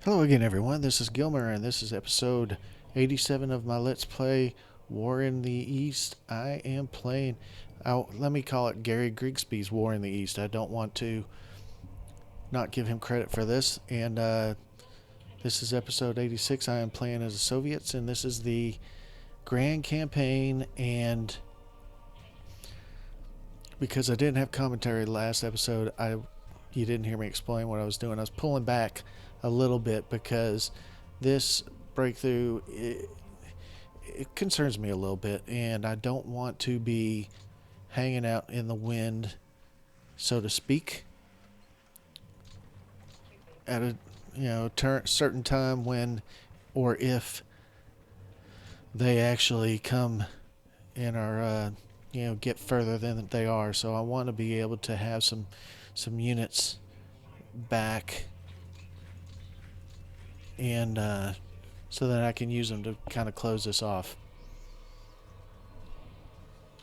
Hello again, everyone. This is Gilmer, and this is episode 87 of my Let's Play War in the East. I am playing, let me call it Gary Grigsby's War in the East. I don't want to not give him credit for this. And this is episode 86. I am playing as the Soviets, and this is the Grand Campaign. And because I didn't have commentary last episode, you didn't hear me explain what I was doing. I was pulling back a little bit because this breakthrough it concerns me a little bit, and I don't want to be hanging out in the wind, so to speak, at a certain time when or if they actually come and are get further than they are. So I want to be able to have some units back, and so that I can use them to kind of close this off.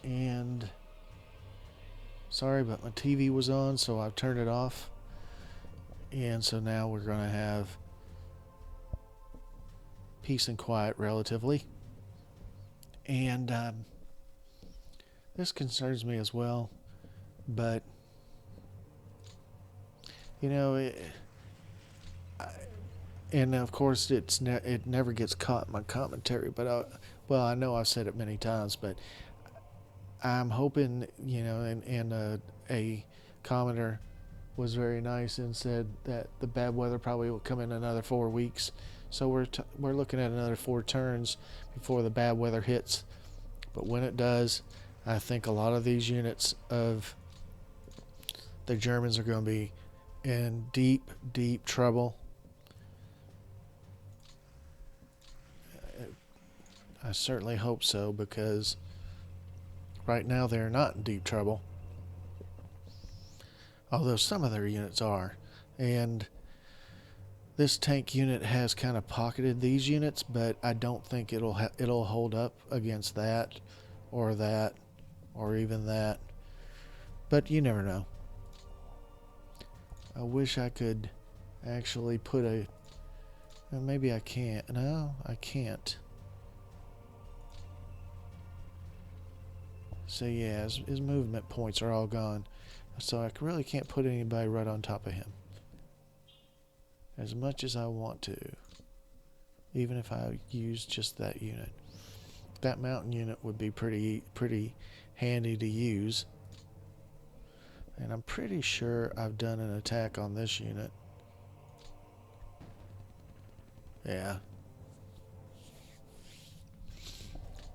And sorry, but my TV was on, so I've turned it off. And so now we're going to have peace and quiet relatively. And this concerns me as well, but and of course it never gets caught in my commentary, but I know I've said it many times, but I'm hoping, a commenter was very nice and said that the bad weather probably will come in another 4 weeks. So we're looking at another 4 turns before the bad weather hits. But when it does, I think a lot of these units of the Germans are going to be in deep, deep trouble. I certainly hope so, because right now they're not in deep trouble, although some of their units are. And this tank unit has kind of pocketed these units, but I don't think it'll hold up against that, or even that. But you never know. I wish I could actually put maybe I can't. No, I can't. So yeah, his movement points are all gone. So I really can't put anybody right on top of him, as much as I want to, even if I use just that unit. That mountain unit would be pretty handy to use. And I'm pretty sure I've done an attack on this unit. Yeah.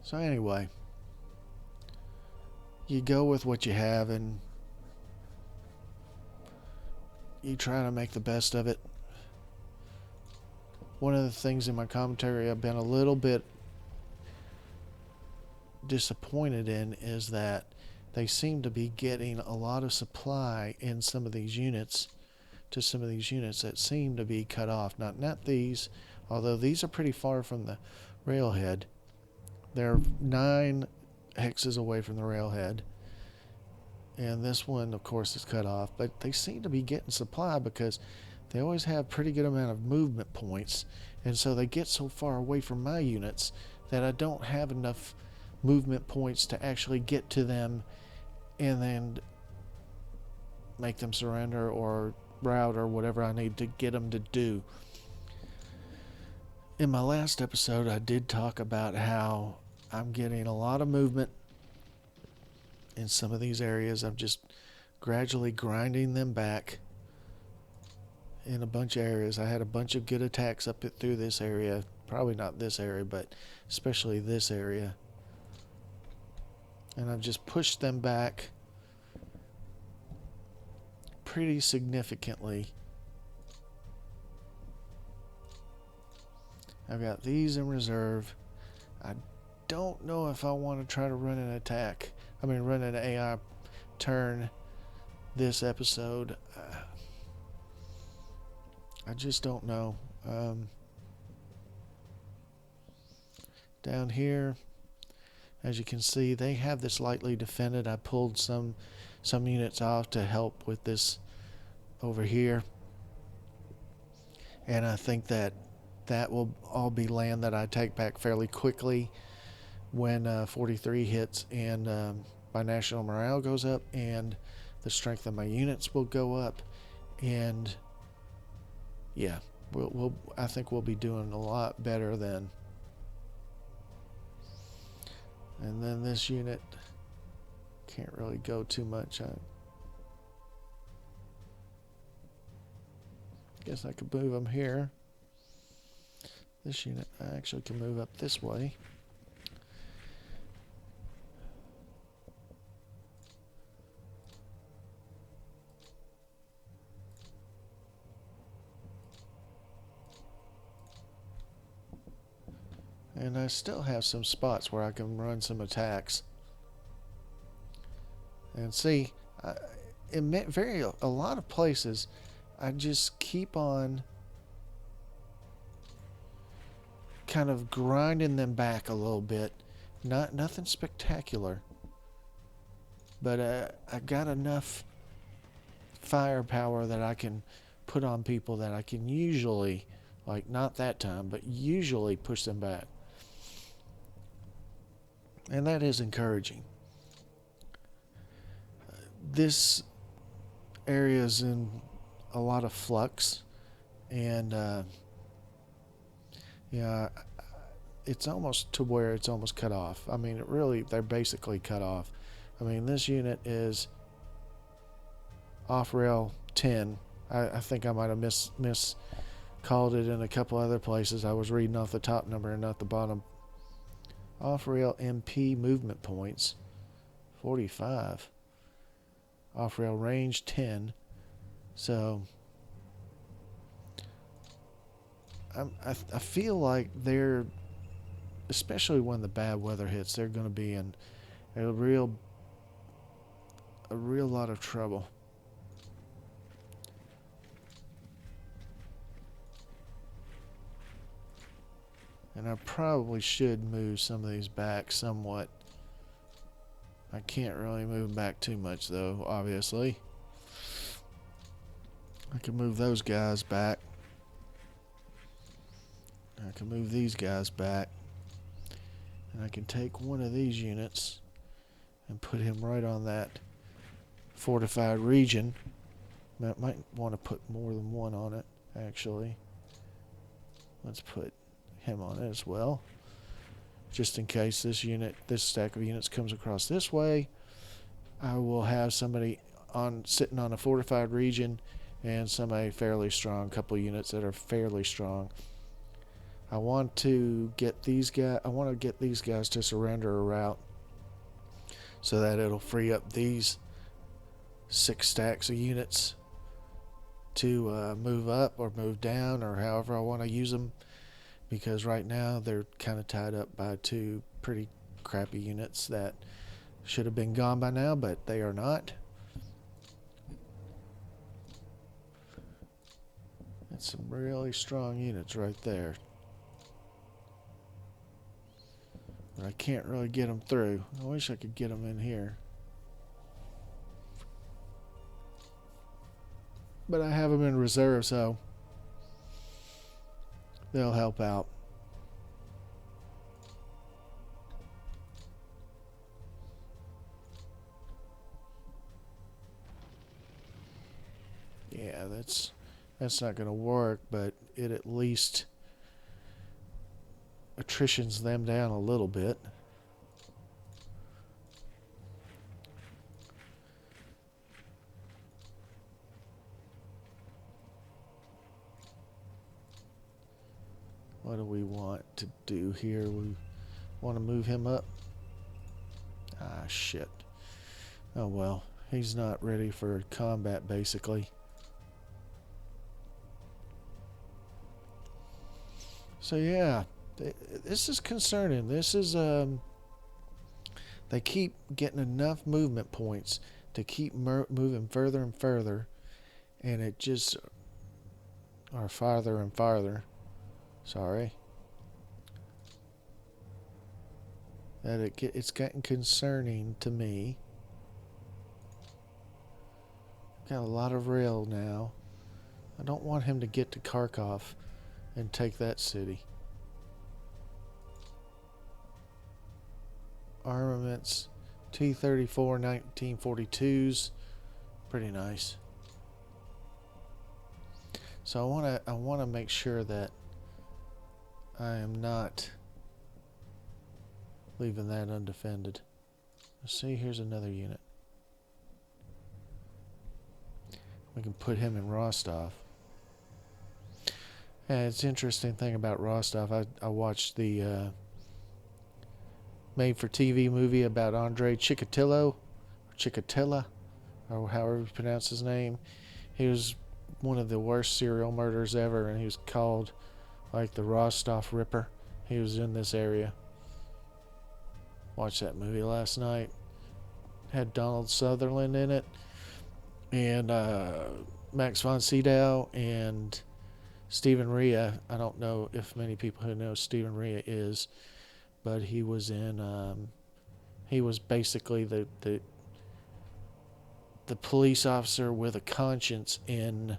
So anyway, you go with what you have and you try to make the best of it. One of the things in my commentary I've been a little bit disappointed in is that they seem to be getting a lot of supply in some of these units, to some of these units that seem to be cut off. Not these, although these are pretty far from the railhead. They're 9 hexes away from the railhead. And this one, of course, is cut off. But they seem to be getting supply because they always have pretty good amount of movement points. And so they get so far away from my units that I don't have enough movement points to actually get to them and then make them surrender or rout or whatever I need to get them to do. In my last episode, I did talk about how I'm getting a lot of movement in some of these areas. I'm just gradually grinding them back in a bunch of areas. I had a bunch of good attacks up through this area. Probably not this area, but especially this area. And I've just pushed them back pretty significantly. I've got these in reserve. I don't know if I want to try to run an attack. Run an AI turn this episode. I just don't know. Down here, as you can see, they have this lightly defended. I pulled some units off to help with this over here. and I think that that will all be land that I take back fairly quickly when 43 hits, and my national morale goes up, and the strength of my units will go up, and yeah, I think we'll be doing a lot better then. And then this unit can't really go too much. I guess I could move them here. This unit I actually can move up this way. And I still have some spots where I can run some attacks. And see, in a lot of places, I just keep on kind of grinding them back a little bit. Nothing spectacular, but I got enough firepower that I can put on people that I can usually, like not that time, but usually push them back. And that is encouraging. This area is in a lot of flux, and yeah, it's almost to where it's almost cut off. I mean, they're basically cut off. I mean, this unit is off rail 10. I think I might have called it in a couple other places. I was reading off the top number and not the bottom. Off rail MP movement points 45. Off rail range 10. So I feel like they're, especially when the bad weather hits, they're going to be in a real lot of trouble. And I probably should move some of these back somewhat. I can't really move back too much though, obviously. I can move those guys back. I can move these guys back. And I can take one of these units and put him right on that fortified region. I might want to put more than one on it, actually. Let's put him on it as well. Just in case this stack of units comes across this way, I will have somebody sitting on a fortified region and somebody fairly strong, couple units that are fairly strong. I want to get these guys to surrender a route so that it'll free up these 6 stacks of units to move up or move down or however I want to use them, because right now they're kind of tied up by 2 pretty crappy units that should have been gone by now, but they are not. That's some really strong units right there. But I can't really get them through. I wish I could get them in here. But I have them in reserve, so they'll help out. Yeah, that's not going to work, but it at least attritions them down a little bit. What do we want to do here? We want to move him up. Ah, shit. Oh well, he's not ready for combat basically. So yeah, this is concerning. This is they keep getting enough movement points to keep moving further and further, and it just, or farther and farther. Sorry. That it's getting concerning to me. Got a lot of rail now. I don't want him to get to Kharkov and take that city. Armaments, T-34 1942s, pretty nice. So I want to make sure that I am not leaving that undefended. Let's see, here's another unit. We can put him in Rostov. And it's an interesting thing about Rostov. I watched the made-for-TV movie about Andrei Chikatilo, or however you pronounce his name. He was one of the worst serial murderers ever, and he was called like the Rostov Ripper. He was in this area. Watched that movie last night. Had Donald Sutherland in it, and Max von Sydow, and Stephen Rea. I don't know if many people who know Stephen Rea is, but he was in. He was basically the police officer with a conscience in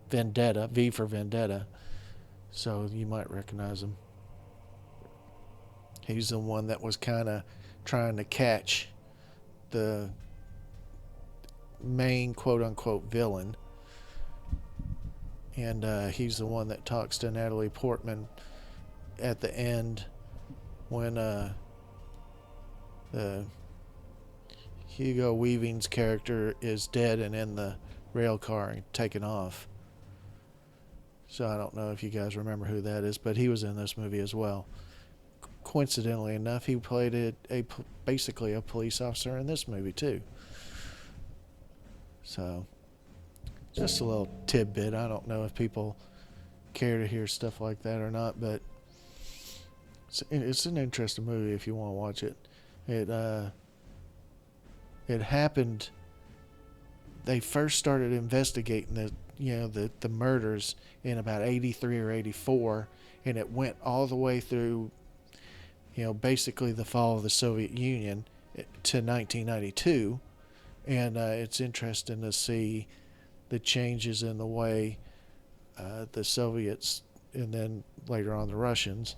Vendetta, V for Vendetta. So you might recognize him. He's the one that was kind of trying to catch the main quote-unquote villain. And he's the one that talks to Natalie Portman at the end when the Hugo Weaving's character is dead and in the rail car and taken off. So I don't know if you guys remember who that is, but he was in this movie as well. Coincidentally enough, he played basically a police officer in this movie too. So just a little tidbit. I don't know if people care to hear stuff like that or not, but it's an interesting movie if you want to watch it. It happened. They first started investigating the murders in about 83 or 84, and it went all the way through, basically the fall of the Soviet Union to 1992. And it's interesting to see the changes in the way the Soviets, and then later on the Russians,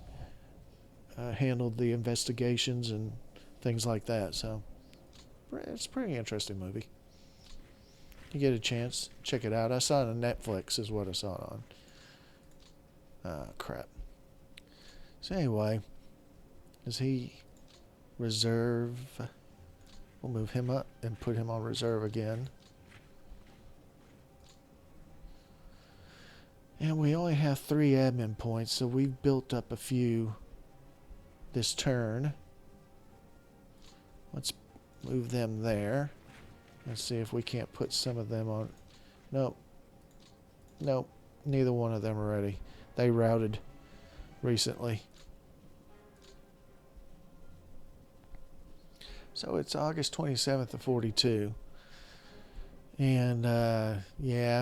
handled the investigations and things like that. So it's a pretty interesting movie. You get a chance, check it out. I saw it on Netflix is what I saw it on. Crap. So anyway, is he reserve? We'll move him up and put him on reserve again. And we only have 3 admin points, so we've built up a few this turn. Let's move them there. Let's see if we can't put some of them on. Nope. Neither one of them are ready. They routed recently. So it's August 27th of 42. And,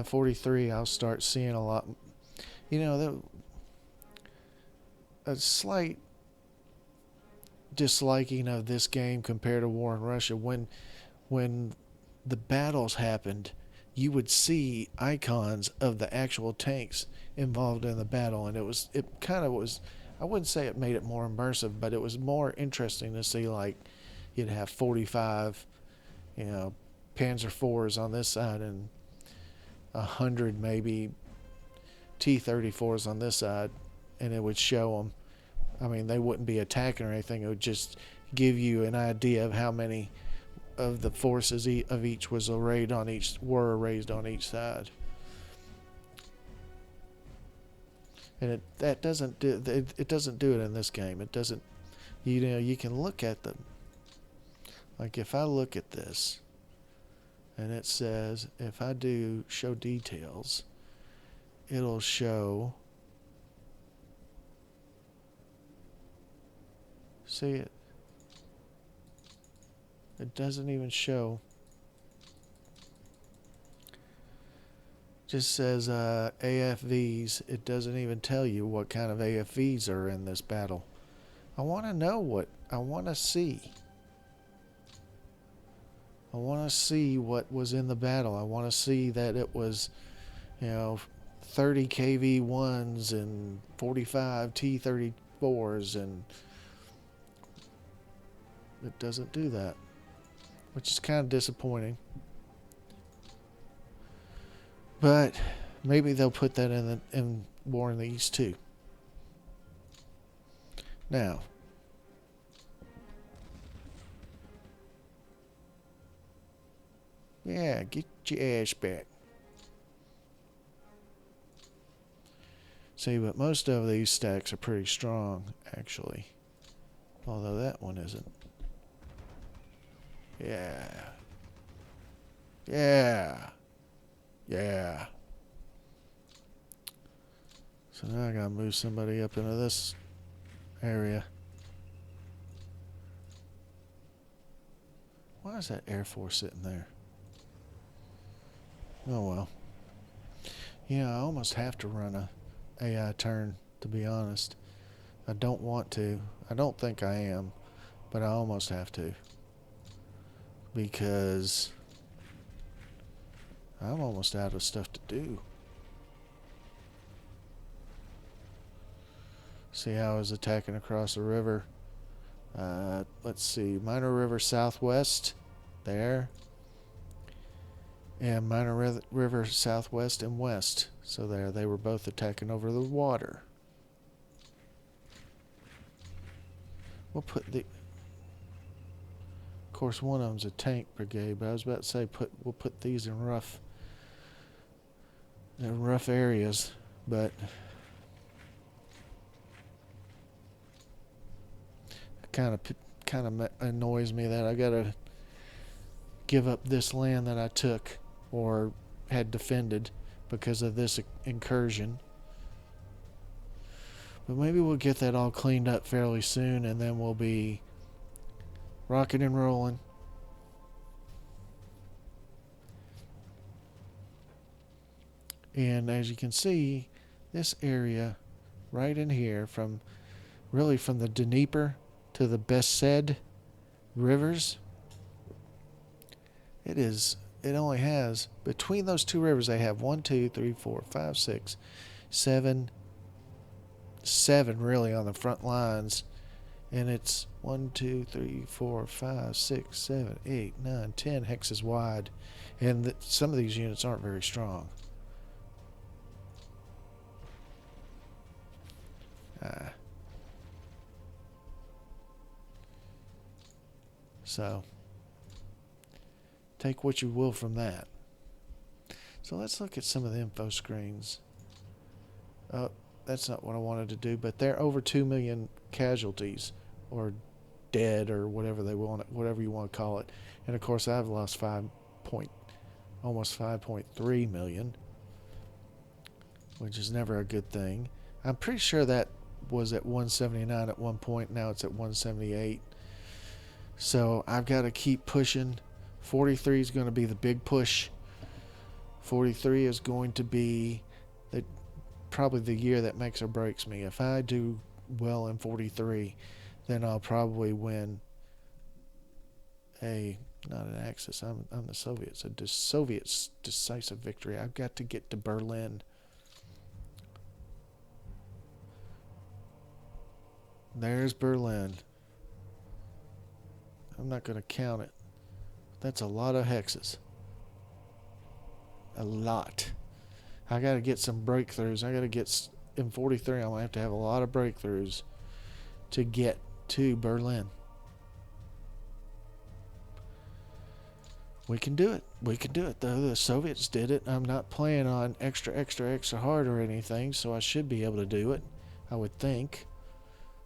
43, I'll start seeing a lot. A slight disliking of this game compared to War in Russia. When the battles happened, you would see icons of the actual tanks involved in the battle, and it kind of was, I wouldn't say it made it more immersive, but it was more interesting to see, like, you'd have 45, Panzer IVs on this side and 100 maybe T-34s on this side, and it would show them. I mean, they wouldn't be attacking or anything. It would just give you an idea of how many of the forces of each were arrayed on each side. And it doesn't do it in this game. It doesn't. You can look at them. Like if I look at this, and it says if I do show details, it'll show. See it? It doesn't even show. Just says AFVs. It doesn't even tell you what kind of AFVs are in this battle. I want to know what I want to see. I want to see what was in the battle. I want to see that it was, 30 KV1s and 45 T34s, and it doesn't do that, which is kind of disappointing. But maybe they'll put that in War in the East too. Now, yeah, get your ass back. See, but most of these stacks are pretty strong, actually. Although that one isn't. Yeah. Yeah. Yeah. So now I gotta move somebody up into this area. Why is that Air Force sitting there? Oh well. Yeah, I almost have to run a AI turn, to be honest. I don't want to. I don't think I am, but I almost have to. Because I'm almost out of stuff to do. See how I was attacking across the river. Let's see. Minor River Southwest. There. And Minor River Southwest and West. So there, they were both attacking over the water. We'll put the... Of course, one of them's a tank brigade, but I was about to say we'll put these in rough areas, but it kind of annoys me that I gotta give up this land that I took or had defended because of this incursion. But maybe we'll get that all cleaned up fairly soon, and then we'll be rocking and rolling. And as you can see, this area right in here, from the Dnieper to the Besed rivers, it only has, between those two rivers, they have 1, 2, 3, 4, 5, 6, 7 really on the front lines. And it's 1, 2, 3, 4, 5, 6, 7, 8, 9, 10 hexes wide. And some of these units aren't very strong. So, take what you will from that. So let's look at some of the info screens. Oh, that's not what I wanted to do, but they're over 2 million casualties, or dead, or whatever you want to call it. And of course, I've lost almost 5.3 million, which is never a good thing. I'm pretty sure that was at 179 at one point. Now it's at 178. So I've got to keep pushing. 43 is going to be the big push. 43 is going to be probably the year that makes or breaks me. If I do well in 43, then I'll probably win not an Axis. I'm the Soviets. Soviets decisive victory. I've got to get to Berlin. There's Berlin. I'm not going to count it. That's a lot of hexes. A lot. I got to get some breakthroughs. I got to get in 43. I'm going to have a lot of breakthroughs to get to Berlin. We can do it. We can do it, though. The Soviets did it. I'm not playing on extra hard or anything, so I should be able to do it, I would think.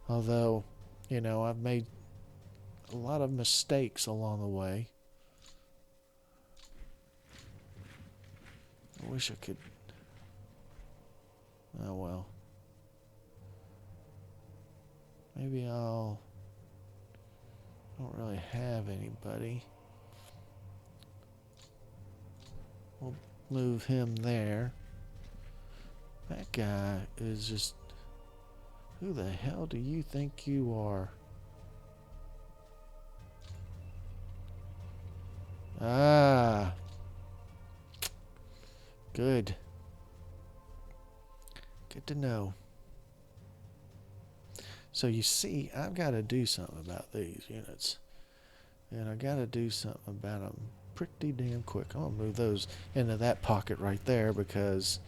Although, I've made a lot of mistakes along the way. I wish I could. Oh well. Maybe I don't really have anybody. We'll move him there. That guy is just... Who the hell do you think you are? Ah. Good. Good to know. So you see, I've got to do something about these units. And I got to do something about them pretty damn quick. I'm going to move those into that pocket right there because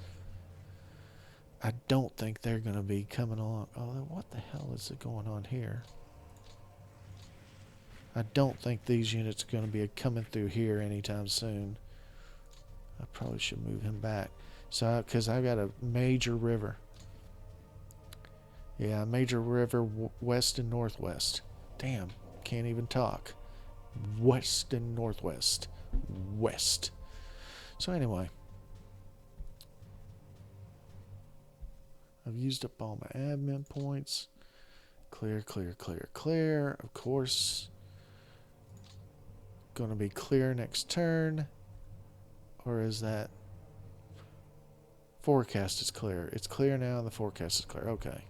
I don't think they're going to be coming along. Oh, what the hell is going on here? I don't think these units are going to be coming through here anytime soon. I probably should move him back. So, because I've got a major river. Yeah, major river west and northwest. Damn, can't even talk. West and northwest. West. So anyway, I've used up all my admin points. Clear, clear, clear, clear. Of course, going to be clear next turn. Or is that forecast is clear? It's clear now. The forecast is clear. Okay.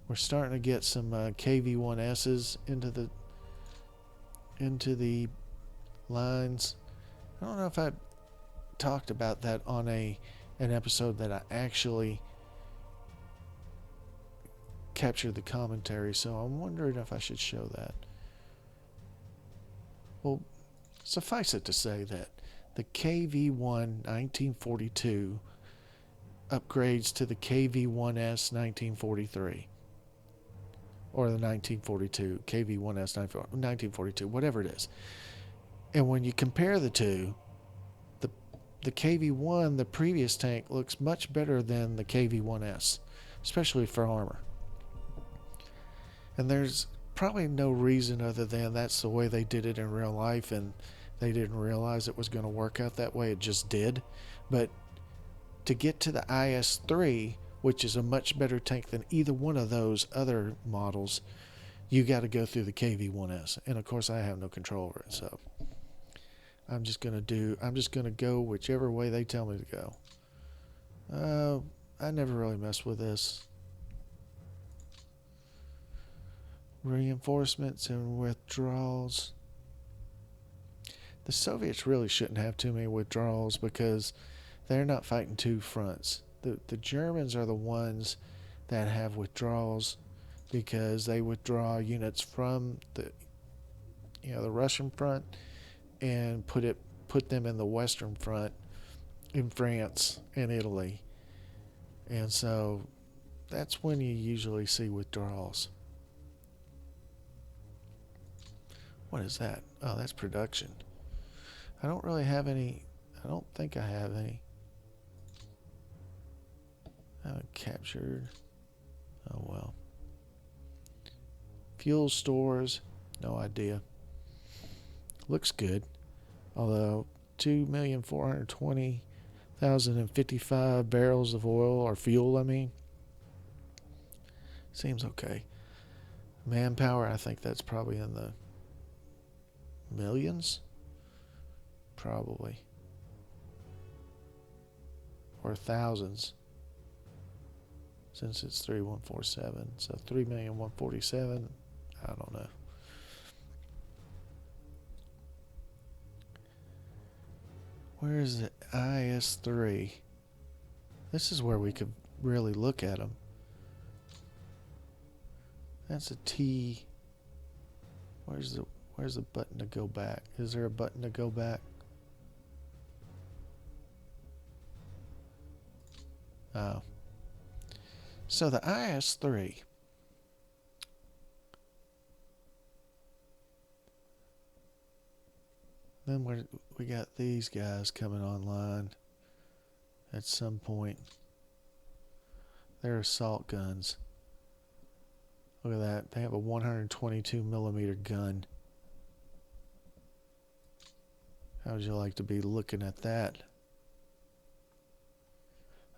We're starting to get some KV1Ss into the lines. I don't know if I talked about that on an episode that I actually captured the commentary, so I'm wondering if I should show that. Well, suffice it to say that the KV1 1942 upgrades to the KV1S 1943. Or the 1942, KV1S 1942, whatever it is. And when you compare the two, the KV1, the previous tank, looks much better than the KV1S, especially for armor. And there's probably no reason other than that's the way they did it in real life, and they didn't realize it was going to work out that way. It just did. But to get to the IS-3, which is a much better tank than either one of those other models, you got to go through the KV1S. And of course, I have no control over it, so I'm just going to go whichever way they tell me to go. I never really mess with this. Reinforcements and withdrawals. The Soviets really shouldn't have too many withdrawals because they're not fighting two fronts. The Germans are the ones that have withdrawals because they withdraw units from the Russian front and put them in the Western front in France and Italy. And so that's when you usually see withdrawals. What is that? Oh, that's production. I don't really have any. I don't think I have any. I haven't captured. Oh well. Fuel stores. No idea. Looks good. Although 2,420,055 barrels of oil or fuel, I mean. Seems okay. Manpower, I think that's probably in the millions. Probably. Or thousands. Since it's 3147. So 3,147,000. I don't know. Where is the IS-3? This is where we could really look at them. That's a T. Where's the button to go back? Is there a button to go back? Oh. So the IS-3. Then we got these guys coming online at some point. They're assault guns. Look at that. They have a 122 millimeter gun. How would you like to be looking at that?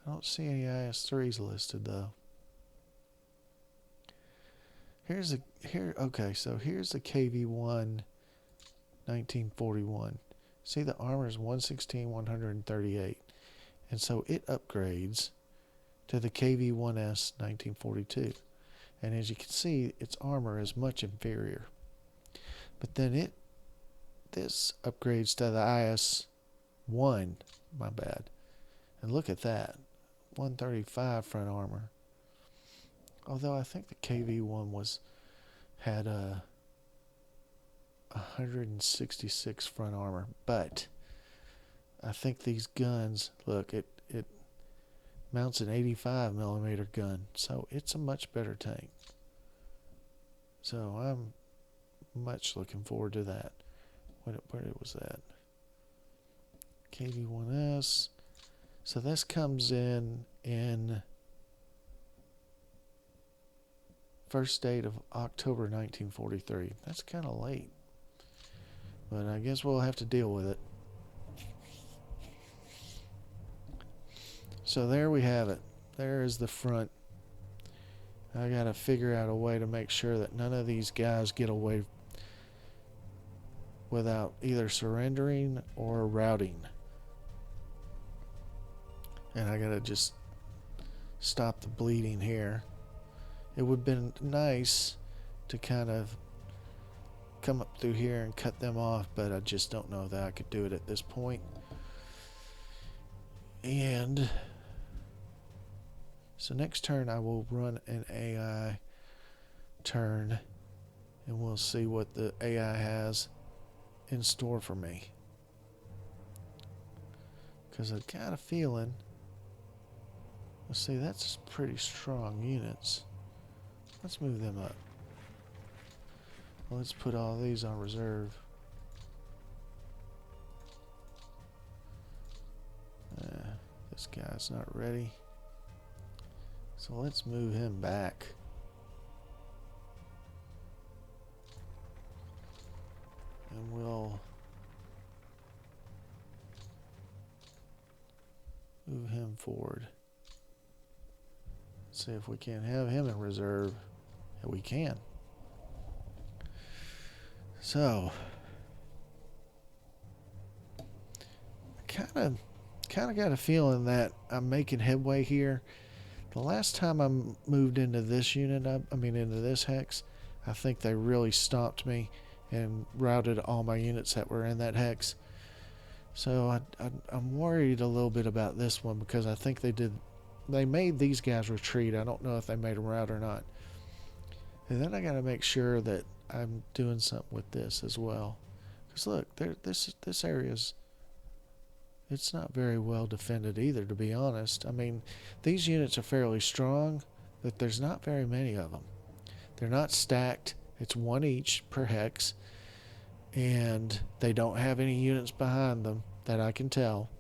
I don't see any IS-3s listed though. Okay, so here's the KV-1 1941. See, the armor is 116, 138. And so it upgrades to the KV-1S 1942. And as you can see, its armor is much inferior. But then this upgrades to the IS 1, my bad. And look at that, 135 front armor. Although I think the KV1 had a 166 front armor, but I think these guns, look, it mounts an 85 millimeter gun, so it's a much better tank. So I'm much looking forward to that. Where was that? KV1S. So this comes in first date of October 1943. That's kind of late, but I guess we'll have to deal with it. So there we have it. There is the front. I gotta figure out a way to make sure that none of these guys get away without either surrendering or routing. And I gotta just stop the bleeding here. It would have been nice to kind of come up through here and cut them off, but I just don't know that I could do it at this point. And so next turn I will run an AI turn, and we'll see what the AI has in store for me. Because I've got a feeling, let's see, that's pretty strong units. Let's move them up. Well, let's put all these on reserve. This guy's not ready. So let's move him back. And we'll move him forward. See if we can have him in reserve. Yeah, we can. So I kind of got a feeling that I'm making headway here. The last time I moved into this unit, into this hex, I think they really stomped me and routed all my units that were in that hex. So I'm worried a little bit about this one, because I think they made these guys retreat. I don't know if they made them rout or not. And then I got to make sure that I'm doing something with this as well. Because look, this area's, it's not very well defended either, to be honest. I mean, these units are fairly strong, but there's not very many of them. They're not stacked. It's one each per hex. And they don't have any units behind them that I can tell.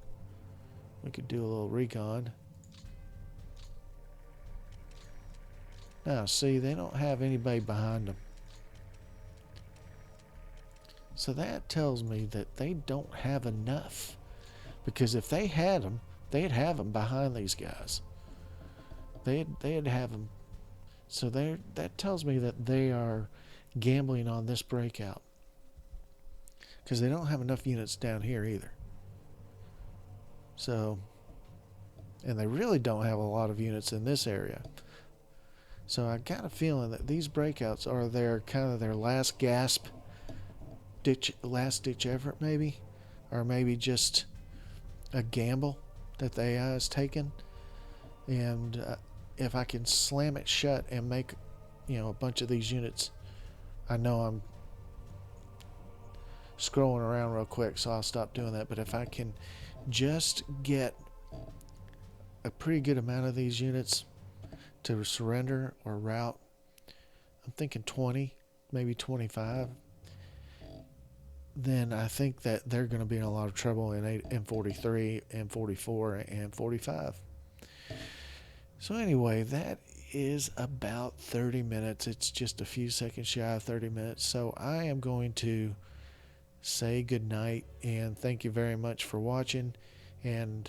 We could do a little recon. Now, see, they don't have anybody behind them. So that tells me that they don't have enough. Because if they had them, they'd have them behind these guys. They'd have them. So that tells me that they are gambling on this breakout. Because they don't have enough units down here either. So, and they really don't have a lot of units in this area. So I got a feeling that these breakouts are their kind of their last gasp, last ditch effort maybe, or maybe just a gamble that the AI has taken. And if I can slam it shut and make, a bunch of these units, I know I'm scrolling around real quick, so I'll stop doing that. But if I can just get a pretty good amount of these units to surrender or rout, I'm thinking 20, maybe 25, then I think that they're going to be in a lot of trouble in 43 and 44 and 45. So anyway, that is about 30 minutes. It's just a few seconds shy of 30 minutes. So I am going to say good night and thank you very much for watching. And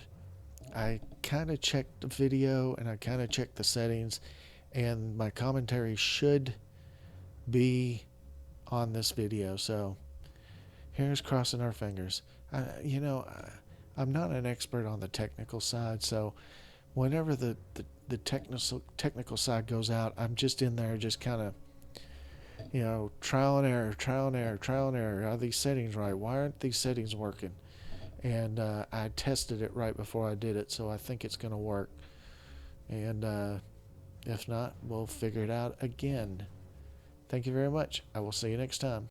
I kind of checked the video and I kind of checked the settings, and my commentary should be on this video. So here's crossing our fingers. I'm not an expert on the technical side, so whenever the technical side goes out, I'm just in there just kind of, trial and error. Are these settings right? Why aren't these settings working? and I tested it right before I did it, so I think it's going to work. And if not, we'll figure it out again. Thank you very much. I will see you next time.